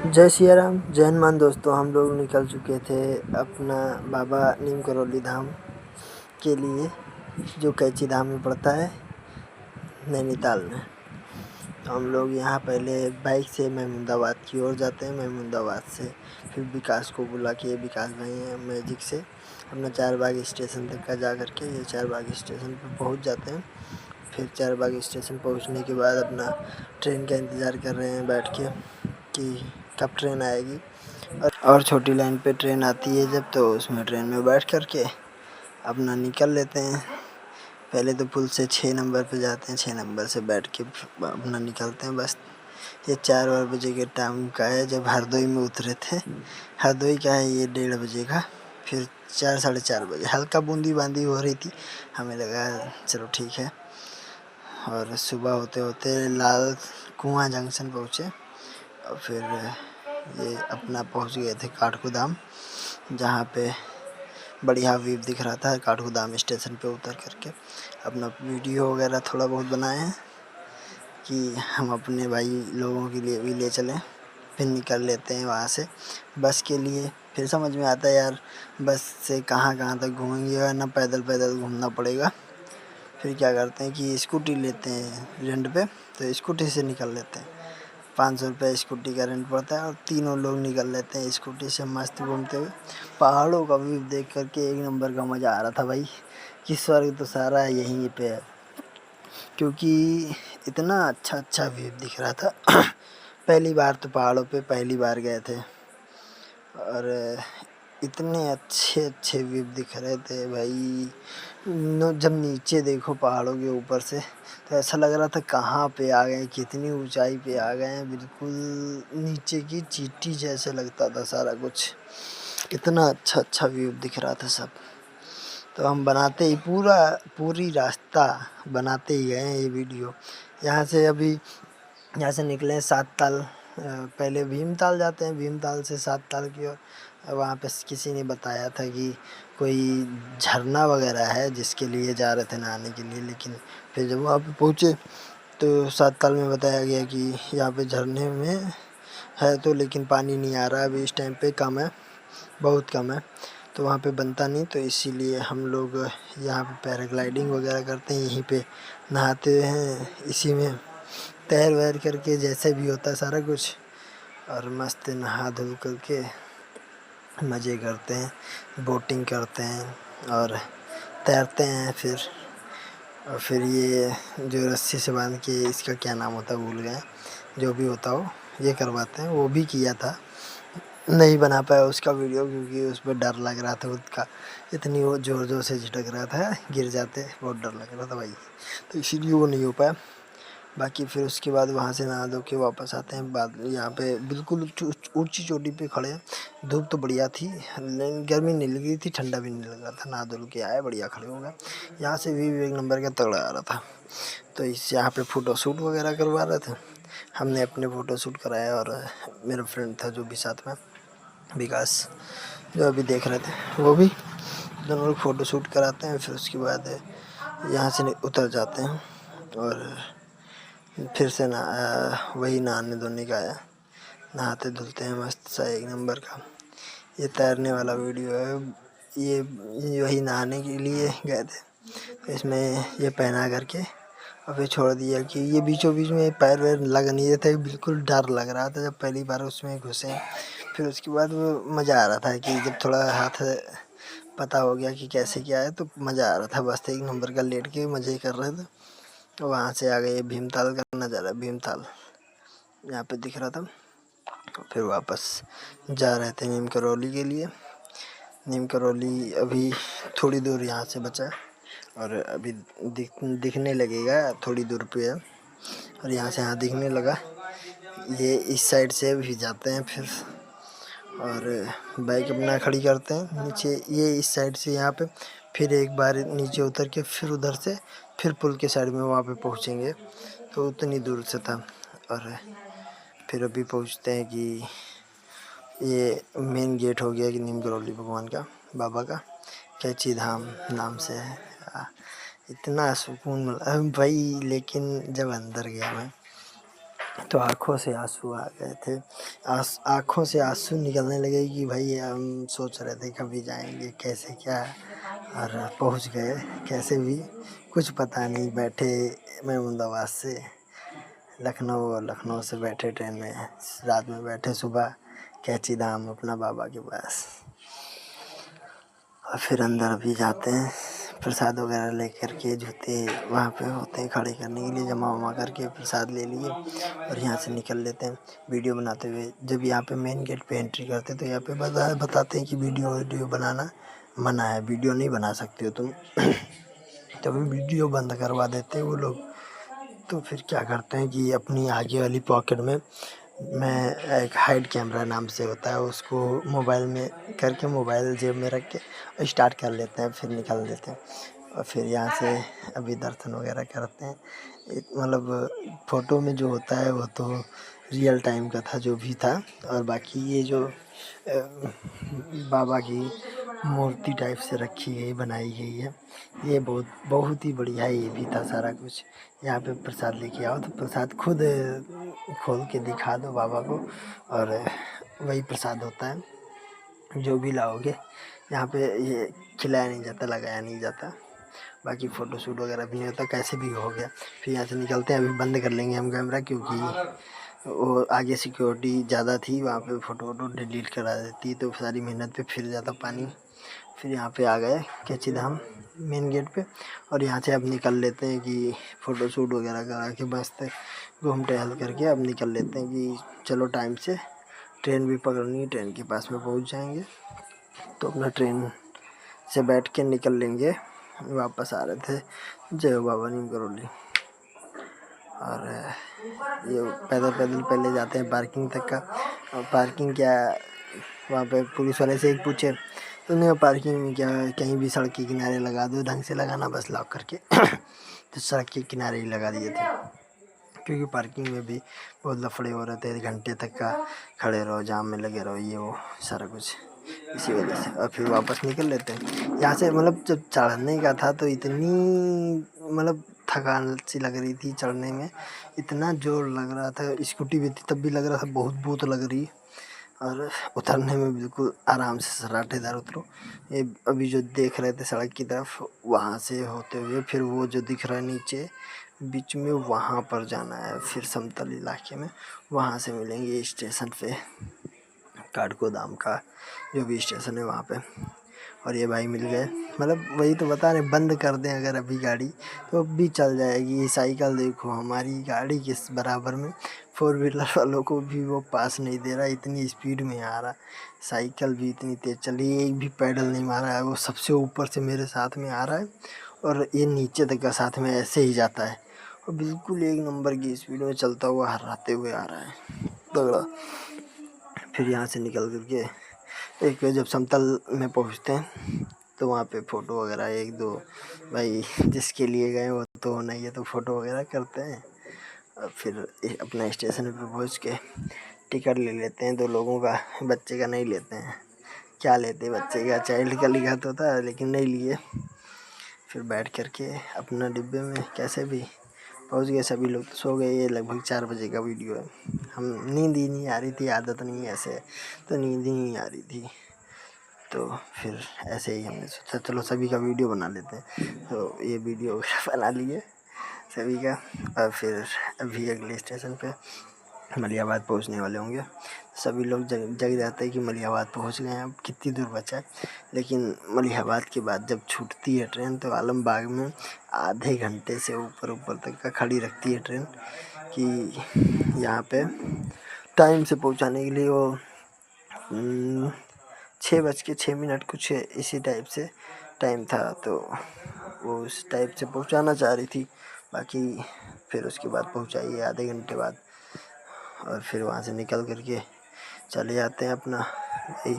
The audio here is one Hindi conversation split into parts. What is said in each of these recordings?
जय सिया राम, जय हनुमान। दोस्तों, हम लोग निकल चुके थे अपना बाबा नीम करौली धाम के लिए, जो कैंची धाम में पड़ता है नैनीताल में। तो हम लोग यहाँ पहले बाइक से महमूदाबाद की ओर जाते हैं। महमूदाबाद से फिर विकास को बुला के, विकास भाई हैं मैजिक से, अपना चारबाग स्टेशन तक का जा करके ये चारबाग स्टेशन पर पहुँच जाते हैं। फिर चारबाग स्टेशन पहुँचने के बाद अपना ट्रेन का इंतज़ार कर रहे हैं बैठ के कि कब ट्रेन आएगी। और छोटी लाइन पे ट्रेन आती है जब, तो उसमें ट्रेन में बैठ कर के अपना निकल लेते हैं। पहले तो पुल से 6 नंबर पे जाते हैं, 6 नंबर से बैठ के अपना निकलते हैं। बस ये 4 बजे के टाइम का है जब हरदोई में उतरे थे। हरदोई का है ये 1:30 बजे का। फिर 4 साढ़े 4 बजे हल्का बूंदी बांदी हो रही थी, हमें लगा चलो ठीक है। और सुबह होते होते लाल कुआं जंक्शन पहुँचे और फिर ये अपना पहुंच गए थे काठगोदाम, जहाँ पे बढ़िया व्यू दिख रहा था। काठगोदाम स्टेशन पे उतर करके अपना वीडियो वगैरह थोड़ा बहुत बनाए हैं कि हम अपने भाई लोगों के लिए भी ले चलें। फिर निकल लेते हैं वहाँ से बस के लिए। फिर समझ में आता है यार बस से कहाँ कहाँ तक घूमेंगे, वरना पैदल पैदल घूमना पड़ेगा। फिर क्या करते हैं कि स्कूटी लेते हैं रेंट पे, तो स्कूटी से निकल लेते हैं। 500 रुपये स्कूटी का रेंट पड़ता है और तीनों लोग निकल लेते हैं स्कूटी से मस्त घूमते हुए। पहाड़ों का व्यू देख करके एक नंबर का मज़ा आ रहा था भाई, कि स्वर्ग तो सारा यहीं पे है, क्योंकि इतना अच्छा अच्छा व्यू दिख रहा था। पहली बार तो पहाड़ों पे पहली बार गए थे और इतने अच्छे अच्छे व्यू दिख रहे थे भाई। जब नीचे देखो पहाड़ों के ऊपर से तो ऐसा लग रहा था कहाँ पे आ गए, कितनी ऊंचाई पे आ गए हैं। बिल्कुल नीचे की चींटी जैसे लगता था सारा कुछ, इतना अच्छा अच्छा व्यू दिख रहा था सब। तो हम बनाते ही पूरी रास्ता बनाते ही गए हैं ये वीडियो। यहाँ से अभी यहाँ से निकले 7 ताल, पहले भीमताल जाते हैं, भीमताल से 7 ताल की ओर। वहाँ पे किसी ने बताया था कि कोई झरना वगैरह है जिसके लिए जा रहे थे नहाने के लिए, लेकिन फिर जब वहाँ पे पहुँचे तो 7 ताल में बताया गया कि यहाँ पे झरने में है तो, लेकिन पानी नहीं आ रहा है अभी इस टाइम पे, कम है, बहुत कम है, तो वहाँ पे बनता नहीं। तो इसीलिए हम लोग यहाँ पे पैराग्लाइडिंग वगैरह करते हैं, यहीं पे नहाते हैं, इसी में तैर वैर करके जैसे भी होता है सारा कुछ, और मस्त नहा धो करके मज़े करते हैं, बोटिंग करते हैं और तैरते हैं। फिर ये जो रस्सी से बांध के, इसका क्या नाम होता है भूल गए, जो भी होता हो ये करवाते हैं। वो भी किया था, नहीं बना पाया उसका वीडियो क्योंकि उस पर डर लग रहा था उसका, इतनी वो ज़ोर ज़ोर से झटक रहा था, गिर जाते बहुत डर लग रहा था भाई, तो इसीलिए वो नहीं हो पाया। बाकी फिर उसके बाद वहाँ से नहा धो के वापस आते हैं। बाद यहाँ पे बिल्कुल ऊंची चोटी पे खड़े हैं। धूप तो बढ़िया थी, गर्मी नहीं लग रही थी, ठंडा भी नहीं लग रहा था। नहा धो के आए, बढ़िया खड़े हो गए। यहाँ से भी एक नंबर का तगड़ा आ रहा था, तो इस यहाँ पे फ़ोटो शूट वगैरह करवा रहे थे। हमने अपने फ़ोटो शूट कराया और मेरा फ्रेंड था जो भी साथ में, विकास, जो अभी देख रहे थे, वो भी, दोनों लोग फ़ोटो शूट कराते हैं। फिर उसके बाद यहाँ से उतर जाते हैं और फिर से वही नहाने धोने का है, नहाते धुलते हैं मस्त सा एक नंबर का। ये तैरने वाला वीडियो है, ये वही नहाने के लिए गए थे, तो इसमें ये पहना करके और फिर छोड़ दिया कि ये बीचों बीच में पैर वैर लग नहीं रहे थे, बिल्कुल डर लग रहा था जब पहली बार उसमें घुसे। फिर उसके बाद वो मज़ा आ रहा था कि जब थोड़ा हाथ पता हो गया कि कैसे क्या है, तो मज़ा आ रहा था। बस एक नंबर का लेट के मज़े कर रहे थे। वहाँ से आ गए भीमताल का नज़ारा, भीमताल यहाँ पे दिख रहा था। फिर वापस जा रहे थे नीम करौली के लिए। नीम करौली अभी थोड़ी दूर यहाँ से बचा है और अभी दिखने लगेगा, थोड़ी दूर पे है और यहाँ से दिखने लगा। ये इस साइड से भी जाते हैं फिर, और बाइक अपना खड़ी करते हैं नीचे, ये इस साइड से यहाँ पे, फिर एक बार नीचे उतर के फिर उधर से फिर पुल के साइड में वहाँ पे पहुँचेंगे। तो उतनी दूर से था और फिर अभी पहुँचते हैं कि ये मेन गेट हो गया कि नीम करौली भगवान का, बाबा का, कैंची धाम नाम से है। इतना सुकून मिला भाई, लेकिन जब अंदर गया मैं तो आँखों से आंसू आ गए थे। आँखों से आंसू निकलने लगे कि भाई हम सोच रहे थे कभी जाएंगे, कैसे क्या, और पहुंच गए कैसे भी कुछ पता नहीं। बैठे महमूदाबाद से लखनऊ और लखनऊ से बैठे ट्रेन में, रात में बैठे, सुबह कैंची धाम अपना बाबा के पास। और फिर अंदर भी जाते हैं, प्रसाद वगैरह लेकर के, जूते वहाँ पे होते हैं खड़े करने के लिए, जमा वमा करके प्रसाद ले लिए और यहाँ से निकल लेते हैं वीडियो बनाते हुए। जब यहाँ पे मेन गेट पे एंट्री करते हैं तो यहाँ पे बताते हैं कि वीडियो बनाना मना है, वीडियो नहीं बना सकते हो तुम। तभी वीडियो बंद करवा देते हैं वो लोग। तो फिर क्या करते हैं कि अपनी आगे वाली पॉकेट में मैं एक हाइड कैमरा नाम से होता है, उसको मोबाइल में करके मोबाइल जेब में रख के स्टार्ट कर लेते हैं, फिर निकल देते हैं। और फिर यहाँ से अभी दर्शन वगैरह करते हैं। मतलब फ़ोटो में जो होता है वो तो रियल टाइम का था जो भी था, और बाकी ये जो बाबा की मूर्ति टाइप से रखी गई, बनाई गई है, ये बहुत ही बढ़िया ये भी था सारा कुछ। यहाँ पे प्रसाद लेके आओ तो प्रसाद खुद खोल के दिखा दो बाबा को, और वही प्रसाद होता है जो भी लाओगे। यहाँ पे ये खिलाया नहीं जाता, लगाया नहीं जाता। बाकी फ़ोटो शूट वगैरह भी नहीं होता, कैसे भी हो गया। फिर यहाँ से निकलते हैं, अभी बंद कर लेंगे हम कैमरा, क्योंकि वो आगे सिक्योरिटी ज़्यादा थी, वहाँ पे फ़ोटो डिलीट करा देती तो सारी मेहनत पे फिर जाता पानी। फिर यहाँ पे आ गए कैंची धाम मेन गेट पे, और यहाँ से अब निकल लेते हैं कि फ़ोटो शूट वगैरह करा के मस्त घूम टहल करके अब निकल लेते हैं कि चलो टाइम से ट्रेन भी पकड़नी है, ट्रेन के पास में पहुँच जाएंगे। तो अपना ट्रेन से बैठ के निकल लेंगे। वापस आ रहे थे जय हो बाबा नीम करौली, और ये पैदल पहले जाते हैं पार्किंग तक का। और पार्किंग क्या, वहाँ पे पुलिस वाले से एक पूछे तो उन्होंने पार्किंग में क्या, कहीं भी सड़क के किनारे लगा दो, ढंग से लगाना बस लॉक करके। तो सड़क के किनारे ही लगा दिए थे, क्योंकि पार्किंग में भी बहुत लफड़े हो रहे थे, घंटे तक का खड़े रहो, जाम में लगे रहो, ये वो सारा कुछ इसी वजह से। और फिर वापस निकल लेते हैं यहाँ से। मतलब जब चढ़ने का था तो इतनी मतलब थकान सी लग रही थी चढ़ने में, इतना जोर लग रहा था, स्कूटी भी थी तब भी लग रहा था बहुत बहुत लग रही, और उतरने में बिल्कुल आराम से सराटेदार उतरो। ये अभी जो देख रहे थे सड़क की तरफ, वहाँ से होते हुए फिर वो जो दिख रहा है नीचे बीच में, वहाँ पर जाना है, फिर समतल इलाके में, वहाँ से मिलेंगे स्टेशन पे, काठगोदाम का जो भी स्टेशन है वहाँ पे। और ये भाई मिल गए, मतलब वही तो बता रहे, बंद कर दें अगर अभी गाड़ी तो भी चल जाएगी। साइकिल देखो हमारी गाड़ी किस बराबर में, 4 व्हीलर वालों को भी वो पास नहीं दे रहा, इतनी स्पीड में आ रहा। साइकिल भी इतनी तेज़ चली, एक भी पैडल नहीं मारा है, वो सबसे ऊपर से मेरे साथ में आ रहा है, और ये नीचे तक का साथ में ऐसे ही जाता है, और बिल्कुल 1 नंबर की स्पीड में चलता हुआ हर्राते हुए आ रहा है तगड़ा। फिर यहाँ से निकल करके एक जब समतल में पहुँचते हैं तो वहाँ पे फ़ोटो वगैरह 1-2 भाई जिसके लिए गए वो तो होना ही है, तो फ़ोटो वगैरह करते हैं। और फिर अपना स्टेशन पे पहुँच के टिकट ले लेते हैं 2 लोगों का, बच्चे का नहीं लेते हैं। क्या लेते बच्चे का, चाइल्ड का लिखा तो था लेकिन नहीं लिए। फिर बैठ कर के अपना डिब्बे में कैसे भी पहुँच गए, सभी लोग तो सो गए। ये लगभग 4 बजे का वीडियो है। हम नींद ही नहीं आ रही थी, आदत नहीं है ऐसे, तो नींद ही नहीं आ रही थी। तो फिर ऐसे ही हमने सोचा चलो सभी का वीडियो बना लेते हैं, तो ये वीडियो बना लिए सभी का। और फिर अभी अगले स्टेशन पे मलिहाबाद पहुंचने वाले होंगे। सभी लोग जग जाते हैं कि मलिहाबाद पहुंच गए हैं, अब कितनी दूर बचा है। लेकिन मलिहाबाद के बाद जब छूटती है ट्रेन तो आलमबाग में आधे घंटे से ऊपर तक का खड़ी रखती है ट्रेन, कि यहाँ पे टाइम से पहुँचाने के लिए। वो 6:06 कुछ इसी टाइप से टाइम था, तो वो उस टाइप से पहुंचाना चाह रही थी। बाकी फिर उसके बाद पहुंचाई आधे घंटे बाद, और फिर वहाँ से निकल करके चले जाते हैं अपना। भाई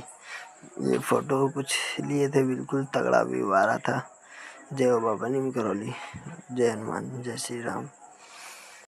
ये फ़ोटो कुछ लिए थे, बिल्कुल तगड़ा व्यू आ रहा था। जय हो बाबा नीम करौली, जय हनुमान, जय श्री राम।